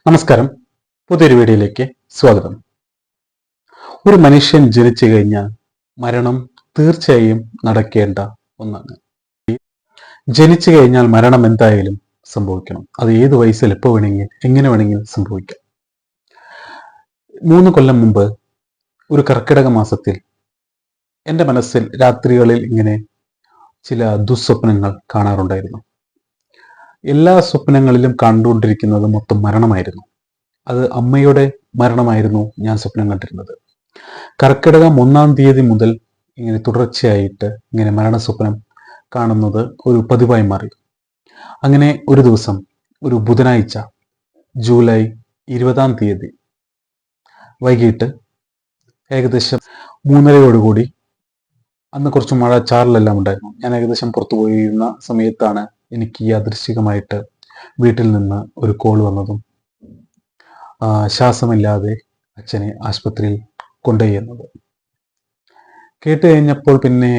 നമസ്കാരം. പുതിയൊരു വീഡിയോയിലേക്ക് സ്വാഗതം. ഒരു മനുഷ്യൻ ജനിച്ചു കഴിഞ്ഞാൽ മരണം തീർച്ചയായും നടക്കേണ്ട ഒന്നാണ്. ജനിച്ചു കഴിഞ്ഞാൽ മരണം എന്തായാലും സംഭവിക്കണം. അത് ഏത് വയസ്സിൽ എപ്പോൾ വേണമെങ്കിൽ എങ്ങനെ വേണമെങ്കിലും സംഭവിക്കാം. 3 കൊല്ലം മുമ്പ് ഒരു കർക്കിടക മാസത്തിൽ എൻ്റെ മനസ്സിൽ രാത്രികളിൽ ഇങ്ങനെ ചില ദുസ്വപ്നങ്ങൾ കാണാറുണ്ടായിരുന്നു. എല്ലാ സ്വപ്നങ്ങളിലും കണ്ടുകൊണ്ടിരിക്കുന്നത് മൊത്തം മരണമായിരുന്നു. അത് അമ്മയുടെ മരണമായിരുന്നു ഞാൻ സ്വപ്നം കണ്ടിരുന്നത്. കർക്കിടകം 1-ാം തീയതി മുതൽ ഇങ്ങനെ തുടർച്ചയായിട്ട് ഇങ്ങനെ മരണസ്വപ്നം കാണുന്നത് ഒരു പതിവായി മാറി. അങ്ങനെ ഒരു ദിവസം, ഒരു ബുധനാഴ്ച, ജൂലൈ 20-ാം തീയതി വൈകിട്ട് ഏകദേശം 3:30 അന്ന് കുറച്ച് മഴ ചാറലെല്ലാം ഉണ്ടായിരുന്നു. ഞാൻ ഏകദേശം പുറത്തു പോയിരുന്ന സമയത്താണ് എനിക്ക് യാദൃശ്ചികമായിട്ട് വീട്ടിൽ നിന്ന് ഒരു കോൾ വന്നതും ശ്വാസമില്ലാതെ അച്ഛനെ ആശുപത്രിയിൽ കൊണ്ടുപോയി. കേട്ട് കഴിഞ്ഞപ്പോൾ പിന്നെ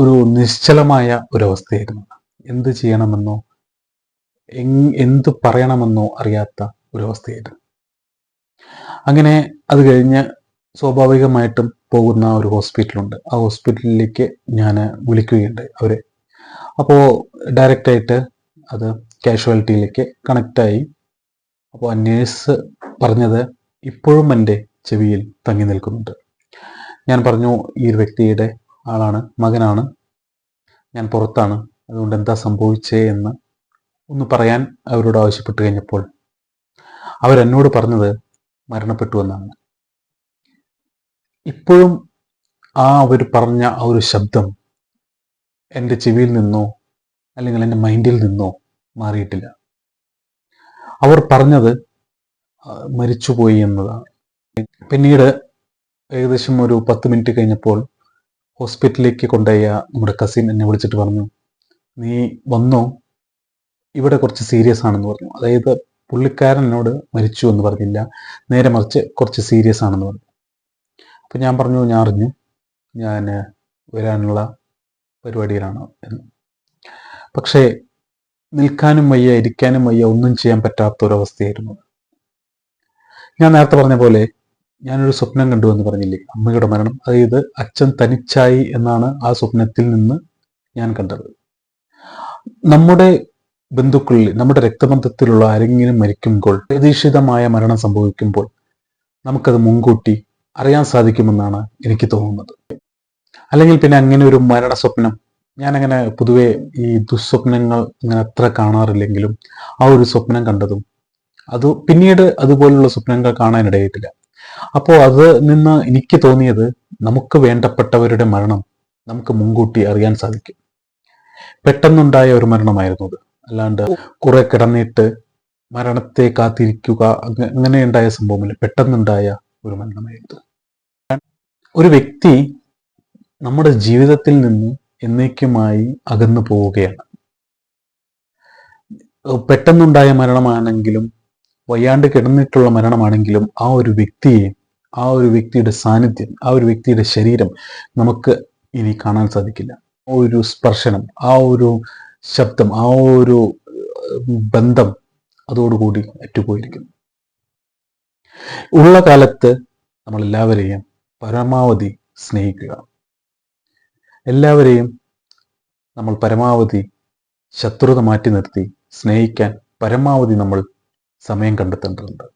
ഒരു നിശ്ചലമായ ഒരവസ്ഥയായിരുന്നു. എന്ത് ചെയ്യണമെന്നോ എന്ത് പറയണമെന്നോ അറിയാത്ത ഒരവസ്ഥയായിരുന്നു. അങ്ങനെ അത് കഴിഞ്ഞ് സ്വാഭാവികമായിട്ടും പോകുന്ന ഒരു ഹോസ്പിറ്റലുണ്ട്. ആ ഹോസ്പിറ്റലിലേക്ക് ഞാൻ വിളിക്കുകയുണ്ടായി അവരെ. അപ്പോൾ ഡയറക്റ്റായിട്ട് അത് കാഷ്വാലിറ്റിയിലേക്ക് കണക്റ്റായി. അപ്പോൾ ആ നേഴ്സ് പറഞ്ഞത് ഇപ്പോഴും എൻ്റെ ചെവിയിൽ തങ്ങി നിൽക്കുന്നുണ്ട്. ഞാൻ പറഞ്ഞു, ഈ ഒരു വ്യക്തിയുടെ ആളാണ്, മകനാണ്, ഞാൻ പുറത്താണ്, അതുകൊണ്ട് എന്താ സംഭവിച്ചേ എന്ന് ഒന്ന് പറയാൻ അവരോട് ആവശ്യപ്പെട്ട് കഴിഞ്ഞപ്പോൾ അവരെന്നോട് പറഞ്ഞത് മരണപ്പെട്ടു എന്നാണ്. ഇപ്പോഴും അവർ പറഞ്ഞ ആ ഒരു ശബ്ദം എൻ്റെ ചെവിയിൽ നിന്നോ അല്ലെങ്കിൽ എൻ്റെ മൈൻഡിൽ നിന്നോ മാറിയിട്ടില്ല. അവർ പറഞ്ഞത് മരിച്ചുപോയി എന്നതാണ്. പിന്നീട് ഏകദേശം ഒരു 10 മിനിറ്റ് കഴിഞ്ഞപ്പോൾ ഹോസ്പിറ്റലിലേക്ക് കൊണ്ടുപോയ നമ്മുടെ കസിൻ എന്നെ വിളിച്ചിട്ട് പറഞ്ഞു, നീ വന്നോ, ഇവിടെ കുറച്ച് സീരിയസ് ആണെന്ന് പറഞ്ഞു. അതായത് പുള്ളിക്കാരൻ എന്നോട് മരിച്ചു എന്ന് പറഞ്ഞില്ല, നേരെ മറിച്ച് കുറച്ച് സീരിയസ് ആണെന്ന് പറഞ്ഞു. അപ്പം ഞാൻ പറഞ്ഞു, ഞാൻ അറിഞ്ഞു, ഞാൻ വരാനുള്ള പരിപാടിയിലാണ് എന്ന്. പക്ഷേ നിൽക്കാനും വയ്യ, ഇരിക്കാനും വയ്യ, ഒന്നും ചെയ്യാൻ പറ്റാത്ത ഒരവസ്ഥയായിരുന്നു. ഞാൻ നേരത്തെ പറഞ്ഞ പോലെ ഞാനൊരു സ്വപ്നം കണ്ടു എന്ന് പറഞ്ഞില്ലേ, അമ്മയുടെ മരണം. അതായത് അച്ഛൻ തനിച്ചായി എന്നാണ് ആ സ്വപ്നത്തിൽ നിന്ന് ഞാൻ കണ്ടത്. നമ്മുടെ ബന്ധുക്കളിൽ, നമ്മുടെ രക്തബന്ധത്തിലുള്ള ആരെങ്കിലും മരിക്കുമ്പോൾ, പ്രതീക്ഷിതമായ മരണം സംഭവിക്കുമ്പോൾ നമുക്കത് മുൻകൂട്ടി അറിയാൻ സാധിക്കുമെന്നാണ് എനിക്ക് തോന്നുന്നത്. അല്ലെങ്കിൽ പിന്നെ അങ്ങനെ ഒരു മരണ സ്വപ്നം, ഞാനങ്ങനെ പൊതുവെ ഈ ദുസ്വപ്നങ്ങൾ ഇങ്ങനെ അത്ര കാണാറില്ലെങ്കിലും ആ ഒരു സ്വപ്നം കണ്ടതും അത് പിന്നീട് അതുപോലുള്ള സ്വപ്നങ്ങൾ കാണാനിടയായിട്ടില്ല. അപ്പോൾ അത് നിന്ന് എനിക്ക് തോന്നിയത്, നമുക്ക് വേണ്ടപ്പെട്ടവരുടെ മരണം നമുക്ക് മുൻകൂട്ടി അറിയാൻ സാധിക്കും. പെട്ടെന്നുണ്ടായ ഒരു മരണമായിരുന്നു അത്. അല്ലാണ്ട് കുറെ കിടന്നിട്ട് മരണത്തെ കാത്തിരിക്കുക അങ്ങനെ ഉണ്ടായ സംഭവമില്ല. പെട്ടെന്നുണ്ടായ ഒരു മരണമായിരുന്നു. ഒരു വ്യക്തി നമ്മുടെ ജീവിതത്തിൽ നിന്ന് എന്നേക്കുമായി അകന്നു പോവുകയാണ്. പെട്ടെന്നുണ്ടായ മരണമാണെങ്കിലും വയ്യാണ്ട് കിടന്നിട്ടുള്ള മരണമാണെങ്കിലും ആ ഒരു വ്യക്തിയെ, ആ ഒരു വ്യക്തിയുടെ സാന്നിധ്യം, ആ ഒരു വ്യക്തിയുടെ ശരീരം നമുക്ക് ഇനി കാണാൻ സാധിക്കില്ല. ആ ഒരു സ്പർശനം, ആ ഒരു ശബ്ദം, ആ ഒരു ബന്ധം അതോടുകൂടി അറ്റുപോയിരിക്കുന്നു. ഉള്ള കാലത്ത് നമ്മളെല്ലാവരെയും പരമാവധി സ്നേഹിക്കുക. എല്ലാവരെയും നമ്മൾ പരമാവധി ശത്രുത മാറ്റി നിർത്തി സ്നേഹിക്കാൻ പരമാവധി നമ്മൾ സമയം കണ്ടെത്തേണ്ടതുണ്ട്.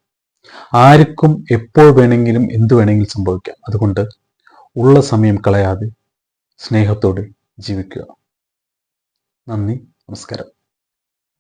ആർക്കും എപ്പോൾ വേണമെങ്കിലും എന്തു വേണമെങ്കിലും സംഭവിക്കാം. അതുകൊണ്ട് ഉള്ള സമയം കളയാതെ സ്നേഹത്തോടെ ജീവിക്കുക. നന്ദി, നമസ്കാരം.